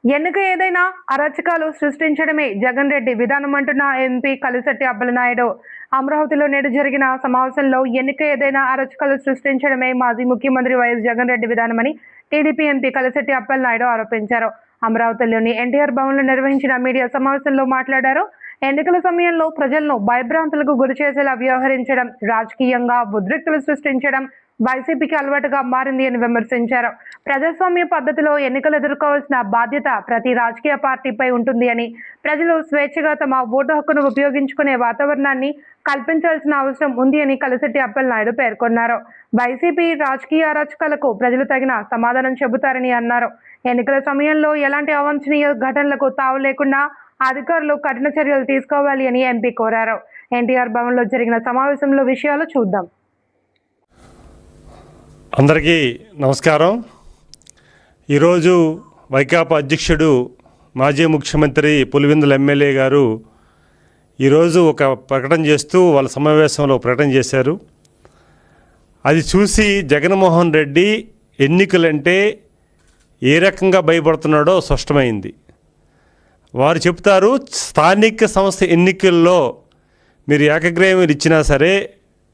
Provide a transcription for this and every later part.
ఎన్నిక ఏదైనా అరాచకాలు సృష్టించడమే జగన్ రెడ్డి విధానం అంటున్న ఎంపీ కలిశెట్టి అప్పలనాయుడు. అమరావతిలో నేడు జరిగిన సమావేశంలో ఎన్నిక ఏదైనా అరాచకాలు సృష్టించడమే మాజీ ముఖ్యమంత్రి వైఎస్ జగన్ రెడ్డి విధానమని టీడీపీ ఎంపీ కలిశెట్టి అప్పలనాయుడు ఆరోపించారు. అమరావతిలోని ఎన్టీఆర్ భవన్లో నిర్వహించిన మీడియా సమావేశంలో మాట్లాడారు. ఎన్నికల సమయంలో ప్రజలను భయభ్రాంతులకు గురి చేసేలా వ్యవహరించడం, రాజకీయంగా ఉద్రిక్తులు సృష్టించడం వైసీపీకి అలవాటుగా మారింది అని విమర్శించారు. ప్రజాస్వామ్య పద్ధతిలో ఎన్నికలు ఎదుర్కోవాల్సిన బాధ్యత ప్రతి రాజకీయ పార్టీపై ఉంటుంది అని, ప్రజలు స్వేచ్ఛగా తమ ఓటు హక్కును ఉపయోగించుకునే వాతావరణాన్ని కల్పించాల్సిన అవసరం ఉంది అని కలిశెట్టి అప్పలనాయుడు పేర్కొన్నారు. వైసీపీ రాజకీయ అరాచకాలకు ప్రజలు తగిన సమాధానం చెబుతారని అన్నారు. ఎన్నికల సమయంలో ఎలాంటి అవాంఛనీయ ఘటనలకు తావు లేకుండా అధికారులు కఠిన చర్యలు తీసుకోవాలి అని ఎంపీ కోరారు. ఎన్టీఆర్ భవన్లో జరిగిన సమావేశంలో విషయాలు చూద్దాం. అందరికీ నమస్కారం. ఈరోజు వైకాపా అధ్యక్షుడు మాజీ ముఖ్యమంత్రి పులివెందుల ఎమ్మెల్యే గారు ఈరోజు ఒక ప్రకటన చేస్తూ వాళ్ళ సమావేశంలో ప్రకటన చేశారు. అది చూసి జగన్మోహన్ రెడ్డి ఎన్నికలంటే ఏ రకంగా భయపడుతున్నాడో స్పష్టమైంది. వారు చెప్తారు, స్థానిక సంస్థ ఎన్నికల్లో మీరు ఏకగ్రీవం ఇచ్చినా సరే,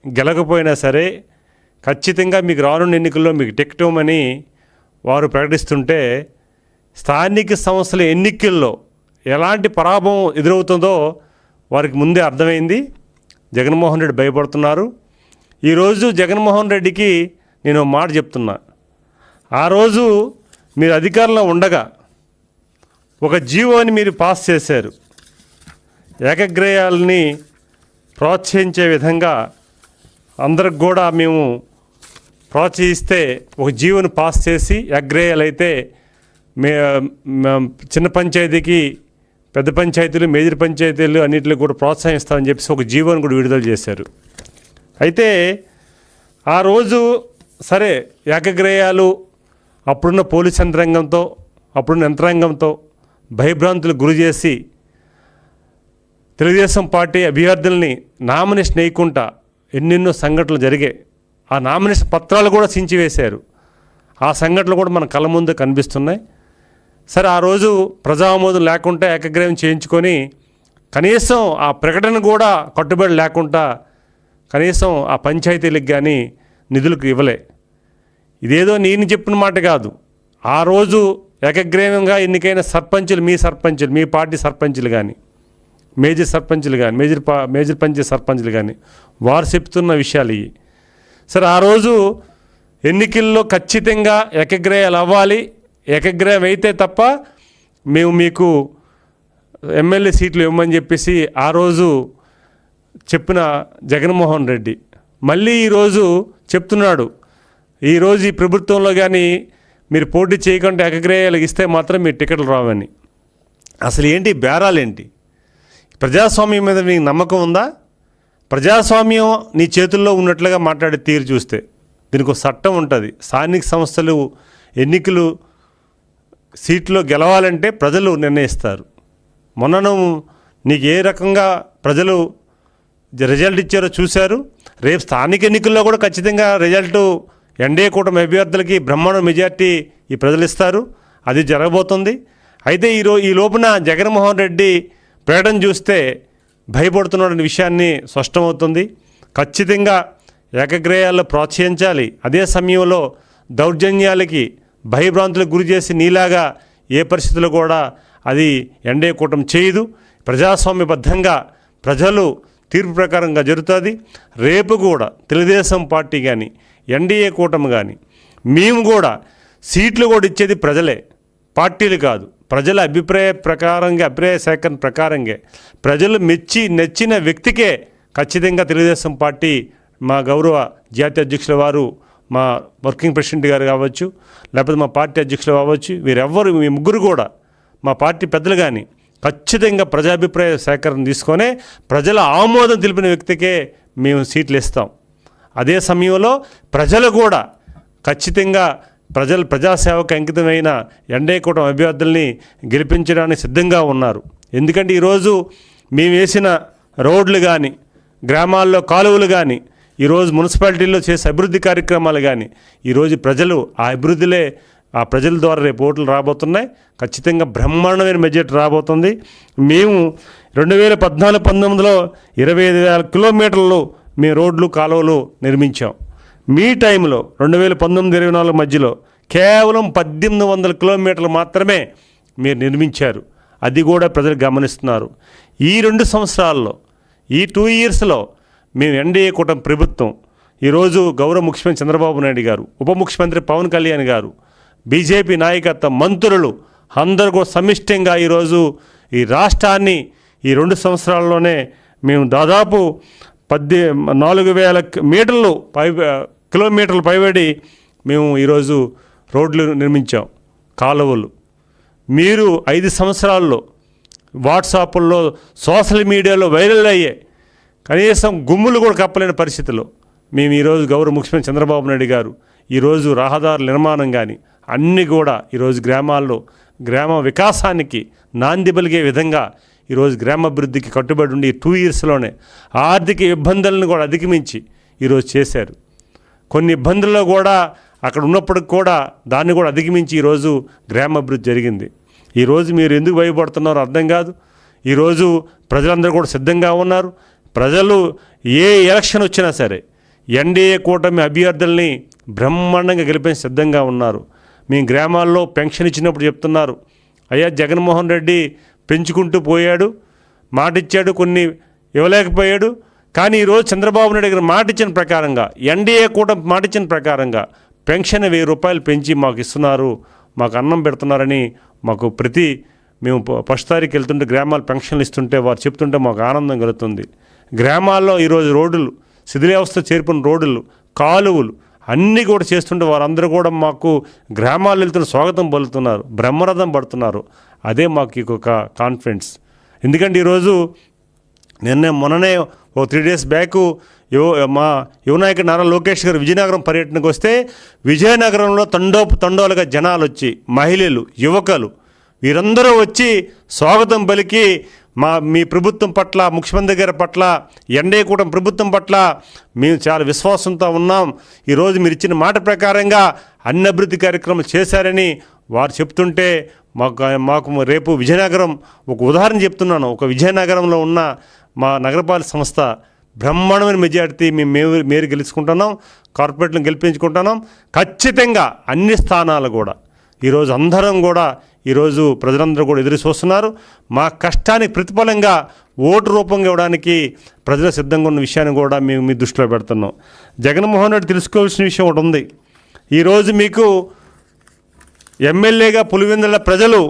గెలకపోయినా సరే, ఖచ్చితంగా మీకు రానున్న ఎన్నికల్లో మీకు టికెట్ ఇవ్వమని వారు ప్రకటిస్తుంటే, స్థానిక సంస్థల ఎన్నికల్లో ఎలాంటి పరాభవం ఎదురవుతుందో వారికి ముందే అర్థమైంది. జగన్మోహన్ రెడ్డి భయపడుతున్నారు. ఈరోజు జగన్మోహన్ రెడ్డికి నేను మాట చెప్తున్నా. ఆ రోజు మీరు అధికారంలో ఉండగా ఒక జీవోని మీరు పాస్ చేశారు. ఏకగ్రీయాలని ప్రోత్సహించే విధంగా అందరికి కూడా మేము ప్రోత్సహిస్తే ఒక జీవోని పాస్ చేసి ఏకగ్రీయాలైతే చిన్న పంచాయతీకి పెద్ద పంచాయతీలు, మేజర్ పంచాయతీలు అన్నింటిలో కూడా ప్రోత్సహిస్తామని చెప్పేసి ఒక జీవోని కూడా విడుదల చేశారు. అయితే ఆ రోజు సరే ఏకగ్రీయాలు అప్పుడున్న పోలీస్ యంత్రాంగంతో, అప్పుడున్న యంత్రాంగంతో భయభ్రాంతులకు గురి చేసి తెలుగుదేశం పార్టీ అభ్యర్థుల్ని నామినేషన్ వేయకుండా ఎన్నెన్నో సంఘటనలు జరిగాయి. ఆ నామినేషన్ పత్రాలు కూడా చించివేశారు. ఆ సంఘటనలు కూడా మన కళ్ళ ముందు కనిపిస్తున్నాయి. సరే, ఆ రోజు ప్రజామోదం లేకుండా ఏకగ్రీవం చేయించుకొని కనీసం ఆ ప్రకటన కూడా కట్టుబడి లేకుండా కనీసం ఆ పంచాయతీలకు కానీ నిధులకు ఇవ్వలే. ఇదేదో నేను చెప్పిన మాట కాదు. ఆ రోజు ఏకగ్రీవంగా ఎన్నికైన సర్పంచులు, మీ పార్టీ సర్పంచులు కానీ, మేజర్ సర్పంచులు కానీ, మేజర్ పంచాయతీ సర్పంచులు కానీ వారు చెప్తున్న విషయాలు ఇవి. సరే, ఆ రోజు ఎన్నికల్లో ఖచ్చితంగా ఏకగ్రీయాలు అవ్వాలి, ఏకగ్రీవం అయితే తప్ప మేము మీకు ఎమ్మెల్యే సీట్లు ఇవ్వమని చెప్పేసి ఆ రోజు చెప్పిన జగన్మోహన్ రెడ్డి మళ్ళీ ఈరోజు చెప్తున్నాడు, ఈరోజు ఈ ప్రభుత్వంలో కానీ మీరు పోటీ చేయకుండా ఏకగ్రీయాలు ఇస్తే మాత్రం మీరు టికెట్లు రావని. అసలు ఏంటి బేరాలేంటి? ప్రజాస్వామ్యం మీద నీకు నమ్మకం ఉందా? ప్రజాస్వామ్యం నీ చేతుల్లో ఉన్నట్లుగా మాట్లాడే తీరు చూస్తే దీనికి ఒక చట్టం ఉంటుంది. స్థానిక సంస్థలు ఎన్నికలు సీట్లో గెలవాలంటే ప్రజలు నిర్ణయిస్తారు. మొన్నను నీకు ఏ రకంగా ప్రజలు రిజల్ట్ ఇచ్చారో చూశారు. రేపు స్థానిక ఎన్నికల్లో కూడా ఖచ్చితంగా రిజల్టు ఎన్డీఏ కూటమి అభ్యర్థులకి బ్రహ్మాండ మెజార్టీ ఈ ప్రజలు ఇస్తారు. అది జరగబోతుంది. అయితే ఈ లోపున జగన్మోహన్ రెడ్డి ప్రకటన చూస్తే భయపడుతున్న విషయాన్ని స్పష్టమవుతుంది. ఖచ్చితంగా ఏకగ్రీయాల్లో ప్రోత్సహించాలి. అదే సమయంలో దౌర్జన్యాలకి, భయభ్రాంతులకు గురి చేసి నీలాగా ఏ పరిస్థితుల్లో కూడా అది ఎన్డీఏ కూటమి చేయదు. ప్రజాస్వామ్యబద్ధంగా ప్రజలు తీర్పు ప్రకారంగా జరుగుతుంది. రేపు కూడా తెలుగుదేశం పార్టీ కానీ, ఎన్డీఏ కూటమి కానీ, మేము కూడా సీట్లు కూడా ఇచ్చేది ప్రజలే, పార్టీలు కాదు. ప్రజల అభిప్రాయ సేకరణ ప్రకారంగా ప్రజలు నచ్చిన వ్యక్తికే ఖచ్చితంగా తెలుగుదేశం పార్టీ, మా గౌరవ జాతీయ అధ్యక్షుల వారు, మా వర్కింగ్ ప్రెసిడెంట్ గారు కావచ్చు, లేకపోతే మా పార్టీ అధ్యక్షులు కావచ్చు, వీరెవ్వరు, మీ ముగ్గురు కూడా, మా పార్టీ పెద్దలు కానీ ఖచ్చితంగా ప్రజాభిప్రాయ సేకరణ తీసుకొనే ప్రజల ఆమోదం తెలిపిన వ్యక్తికే మేము సీట్లు ఇస్తాం. అదే సమయంలో ప్రజలు కూడా ఖచ్చితంగా ప్రజాసేవకు అంకితమైన ఎన్డీఏ కూటమి అభ్యర్థుల్ని గెలిపించడానికి సిద్ధంగా ఉన్నారు. ఎందుకంటే ఈరోజు మేము వేసిన రోడ్లు కానీ, గ్రామాల్లో కాలువలు కానీ, ఈరోజు మున్సిపాలిటీల్లో చేసే అభివృద్ధి కార్యక్రమాలు కానీ ఈరోజు ప్రజలు ఆ అభివృద్ధిలే ఆ ప్రజల ద్వారా రేపు ఓట్లు రాబోతున్నాయి. ఖచ్చితంగా బ్రహ్మాండమైన మెజారిటీ రాబోతుంది. మేము 2014-19లో 25,000 కిలోమీటర్లు మేము రోడ్లు కాలువలు నిర్మించాం. మీ టైంలో 2019-24 మధ్యలో కేవలం 1,800 కిలోమీటర్లు మాత్రమే మీరు నిర్మించారు. అది కూడా ప్రజలు గమనిస్తున్నారు. ఈ 2 సంవత్సరాల్లో, ఈ 2 ఇయర్స్లో మేము ఎన్డీఏ కూటమి ప్రభుత్వం, ఈరోజు గౌరవ ముఖ్యమంత్రి చంద్రబాబు నాయుడు గారు, ఉప ముఖ్యమంత్రి పవన్ కళ్యాణ్ గారు, బీజేపీ నాయకత్వ మంత్రులు అందరూ కూడా సమిష్టిగా ఈరోజు ఈ రాష్ట్రాన్ని ఈ 2 సంవత్సరాల్లోనే మేము దాదాపు 4,000 కిలోమీటర్లు పైబడి మేము ఈరోజు రోడ్లు నిర్మించాం, కాలువలు. మీరు 5 సంవత్సరాల్లో వాట్సాప్ల్లో, సోషల్ మీడియాలో వైరల్ అయ్యే కనీసం గుమ్ములు కూడా కప్పలేని పరిస్థితిలో మేము ఈరోజు గౌరవ ముఖ్యమంత్రి చంద్రబాబు నాయుడు గారు ఈరోజు రహదారుల నిర్మాణం కానీ అన్నీ కూడా ఈరోజు గ్రామాల్లో గ్రామ వికాసానికి నాంది పలికే విధంగా ఈరోజు గ్రామాభివృద్ధికి కట్టుబడి ఉండి 2 ఇయర్స్లోనే ఆర్థిక ఇబ్బందులను కూడా అధిగమించి ఈరోజు చేశారు. కొన్ని ఇబ్బందుల్లో కూడా అక్కడ ఉన్నప్పటికి కూడా దాన్ని కూడా అధిగమించి ఈరోజు గ్రామాభివృద్ధి జరిగింది. ఈరోజు మీరు ఎందుకు భయపడుతున్నారో అర్థం కాదు. ఈరోజు ప్రజలందరూ కూడా సిద్ధంగా ఉన్నారు. ప్రజలు ఏ ఎలక్షన్ వచ్చినా సరే ఎన్డీఏ కూటమి అభ్యర్థుల్ని బ్రహ్మాండంగా గెలిపేసి సిద్ధంగా ఉన్నారు. మీ గ్రామాల్లో పెన్షన్ ఇచ్చినప్పుడు చెప్తున్నారు, అయ్యా జగన్మోహన్ రెడ్డి పెంచుకుంటూ పోయాడు, మాట ఇచ్చాడు, కొన్ని ఇవ్వలేకపోయాడు. కానీ ఈరోజు చంద్రబాబు నాయుడు గారు మాట ఇచ్చిన ప్రకారంగా, ఎన్డీఏ కూటమి మాట ఇచ్చిన ప్రకారంగా పెన్షన్ 1,000 రూపాయలు పెంచి మాకు ఇస్తున్నారు, మాకు అన్నం పెడుతున్నారని మాకు మేము ఫస్ట్ తారీఖు వెళ్తుంటే గ్రామాలు పెన్షన్లు ఇస్తుంటే వారు చెప్తుంటే మాకు ఆనందం కలుగుతుంది. గ్రామాల్లో ఈరోజు రోడ్లు, శిథిలావస్థ చేర్పిన రోడ్లు, కాలువలు అన్నీ కూడా చేస్తుంటే వారందరూ కూడా మాకు గ్రామాలు వెళ్తున్న స్వాగతం పలుకుతున్నారు, బ్రహ్మరథం పడుతున్నారు. అదే మాకు ఒక కాన్ఫిడెన్స్. ఎందుకంటే ఈరోజు మొన్ననే 3 డేస్ బ్యాక్ మా యువనాయకుడు నారా లోకేష్ గారు విజయనగరం పర్యటనకు వస్తే విజయనగరంలో తండోలుగా జనాలు వచ్చి, మహిళలు, యువకులు వీరందరూ వచ్చి స్వాగతం పలికి మీ ప్రభుత్వం పట్ల, ముఖ్యమంత్రి గారి పట్ల, ఎన్డీఏ కూటమి ప్రభుత్వం పట్ల మేము చాలా విశ్వాసంతో ఉన్నాం, ఈరోజు మీరు ఇచ్చిన మాట ప్రకారంగా అన్ని అభివృద్ధి కార్యక్రమాలు చేశారని వారు చెప్తుంటే మాకు రేపు విజయనగరం ఒక ఉదాహరణ చెప్తున్నాను. ఒక విజయనగరంలో ఉన్న మా నగరపాలక సంస్థ బ్రహ్మాండమైన మెజారిటీ మేము గెలుచుకుంటున్నాం, కార్పొరేట్లను గెలిపించుకుంటున్నాం. ఖచ్చితంగా అన్ని స్థానాలు కూడా ఈరోజు అందరం కూడా ఈరోజు ప్రజలందరూ కూడా ఎదురు చూస్తున్నారు. మా కష్టానికి ప్రతిఫలంగా ఓటు రూపంగా ఇవ్వడానికి ప్రజలు సిద్ధంగా ఉన్న విషయాన్ని కూడా మేము మీ దృష్టిలో పెడుతున్నాం. జగన్మోహన్ రెడ్డి తెలుసుకోవాల్సిన విషయం ఒకటి ఉంది. ఈరోజు మీకు ఎమ్మెల్యేగా పులివెందుల ప్రజలు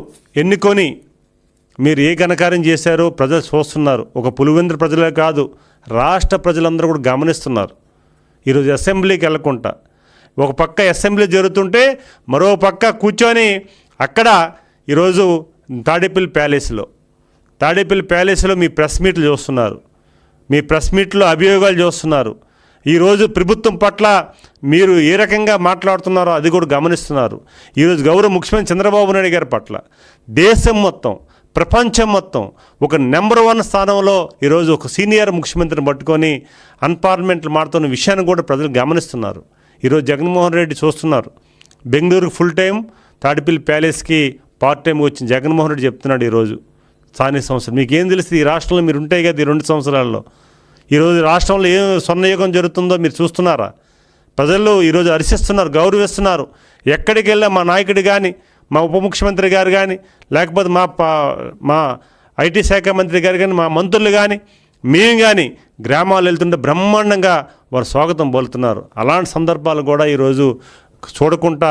ఎన్నుకొని మీరు ఏ ఘనకార్యం చేశారో ప్రజలు చూస్తున్నారు. ఒక పులివెందుల ప్రజలే కాదు, రాష్ట్ర ప్రజలందరూ కూడా గమనిస్తున్నారు. ఈరోజు అసెంబ్లీకి వెళ్ళకుండా ఒక పక్క అసెంబ్లీ జరుగుతుంటే మరో పక్క కూర్చొని అక్కడ ఈరోజు తాడేపల్లి ప్యాలెస్లో మీ ప్రెస్ మీట్లు చూస్తున్నారు, మీ ప్రెస్ మీట్లో అభియోగాలు చూస్తున్నారు. ఈరోజు ప్రభుత్వం పట్ల మీరు ఏ రకంగా మాట్లాడుతున్నారో అది కూడా గమనిస్తున్నారు. ఈరోజు గౌరవ ముఖ్యమంత్రి చంద్రబాబు నాయుడు గారి పట్ల దేశం మొత్తం, ప్రపంచం మొత్తం ఒక నెంబర్ 1 స్థానంలో ఈరోజు ఒక సీనియర్ ముఖ్యమంత్రిని పట్టుకొని అన్పార్లమెంట్లు మాడుతున్న విషయాన్ని కూడా ప్రజలు గమనిస్తున్నారు. ఈరోజు జగన్మోహన్ రెడ్డి చూస్తున్నారు. బెంగళూరుకు ఫుల్ టైం, తాడేపల్లి ప్యాలెస్కి పార్ట్ టైంకి వచ్చిన జగన్మోహన్ రెడ్డి చెప్తున్నాడు ఈరోజు స్థానిక సంస్థలు. మీకేం తెలుస్తుంది? ఈ రాష్ట్రంలో మీరు ఉంటాయి కదా ఈ 2 సంవత్సరాల్లో. ఈరోజు రాష్ట్రంలో ఏం స్వర్ణయుగం జరుగుతుందో మీరు చూస్తున్నారా? ప్రజలు ఈరోజు హర్షిస్తున్నారు, గౌరవిస్తున్నారు. ఎక్కడికి వెళ్ళా మా నాయకుడు కానీ, మా ఉప ముఖ్యమంత్రి గారు కానీ, లేకపోతే మా ఐటీ శాఖ మంత్రి గారు కానీ, మా మంత్రులు కానీ, మేము కానీ గ్రామాలు వెళ్తుంటే బ్రహ్మాండంగా వారు స్వాగతం పలుకుతున్నారు. అలాంటి సందర్భాలు కూడా ఈరోజు చూడకుండా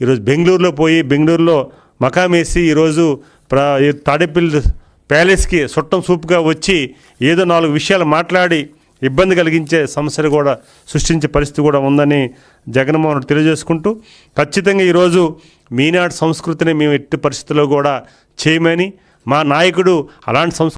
ఈరోజు బెంగళూరులో మకామేసి ఈరోజు తాడేపల్లి ప్యాలెస్కి చుట్టం సూపుగా వచ్చి ఏదో 4 విషయాలు మాట్లాడి ఇబ్బంది కలిగించే సమస్యలు కూడా సృష్టించే పరిస్థితి కూడా ఉందని జగన్మోహన్ రెడ్డి తెలియజేసుకుంటూ, ఖచ్చితంగా ఈరోజు మీనాటి సంస్కృతిని మేము ఎట్టి పరిస్థితుల్లో కూడా చేయమని, మా నాయకుడు అలాంటి